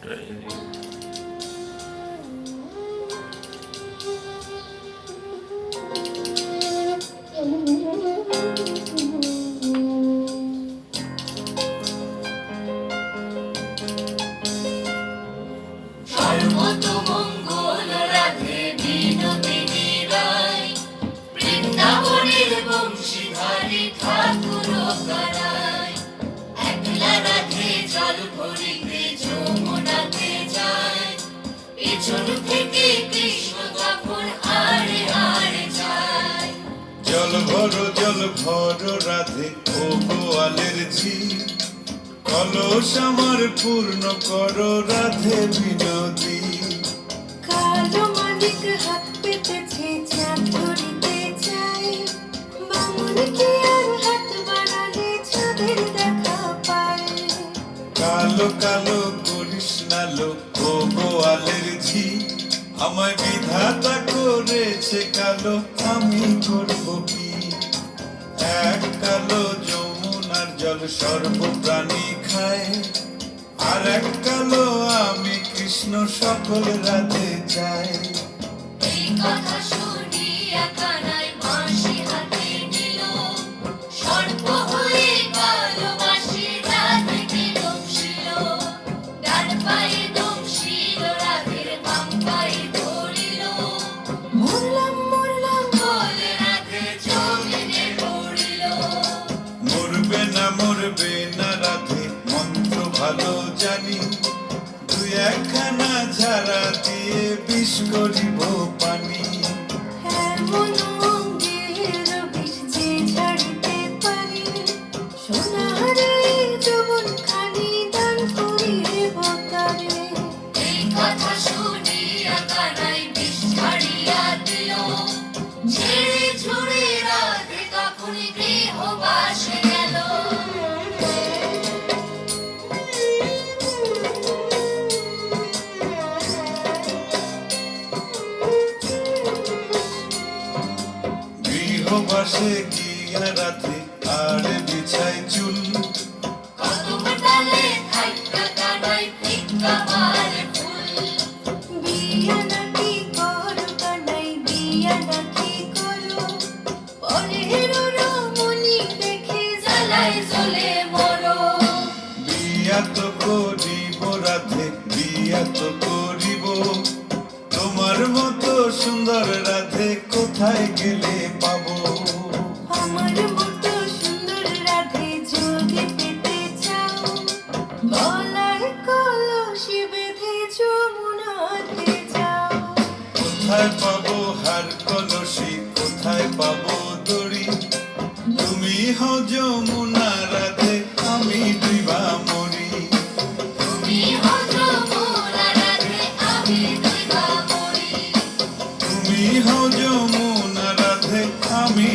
সর্বতমঙ্গল রাধে বিনোদিনী রায়, বৃন্দাবনের বংশীধারী ঠাকুর কারায়। একলা রাধে জল ভরিতে যমুনাতে যায়, পিছন থেকে কৃষ্ণ তখন আড়ে আড়ে যায়। জল ভর রাধে ও গোয়ালের ঝি, কলস আমার পূর্ণ করো রাধে বিনোদী। কালো মালিক হাত পেতেছে চাঁদ ধরিতে চায়, বামুন কি আর হাত বাড়ালে চাঁদের দেখা পায়। কালো কালো করিস না লো ও গোয়ালের ঝি, আমায় বিধাতা করেছে কালো, আমি করব কি? এক কালো যমুনার জল সর্বপ্রাণী খায়, আর এক কালো আমি কৃষ্ণ সকল রাধে চাই। এই কথা শুনিয়া কানাই বাঁশি হাতে নিল, সর্প হয়ে কালো বাঁশি রাধেকে দংশিল। ডান পায়ে দংশিল রাধের, বাম পায়ে ধরিল। মরলাম মরলাম বলে রাধে জমিনে পড়িল। মরবে না রাধে মন্ত্র ভালো জানি, দুই একখানা ঝাড়া দিয়ে বিষ করিব পানি। এমন অঙ্গের বিষ যে ঝাড়িতে পারে, সোনারে যৌবনখানি দান করিব তারে। এই কথা শুনিয়া কানাই বিষ ছাড়িয়া দিল, ঝেড়ে ঝুড়ে রাধে তখনই গৃহবাসে গেল। গৃহবাসে গিয়া রাধে আর বিছাই চুল, কদম ডালে থাইকা কানাই ফিক্কা মারে ফুল। বিয়া নাকি করো কানাই বিয়া নাকি করো, পরের রমণী দেখে জ্বালায় জ্বলে মরো। বিয়া তো করিব রাধে বিয়া তো করিব, তোমার মতো সুন্দর রাধে কোথায় গেলে পাবো? আমার মতো সুন্দর রাধে যদি পেতে চাও, গলায় কলসি বেঁধে যমুনাতে যাও। কোথায় পাবো হার কলসি, কোথায় পাবো দড়ি? তুমি হও যমুনা রাধে, আমি ডুবা মরি। তুমি হও যমুনা রাধে, আমি ডুবা মরি। তুমি হও যমুনা রাধে, আমি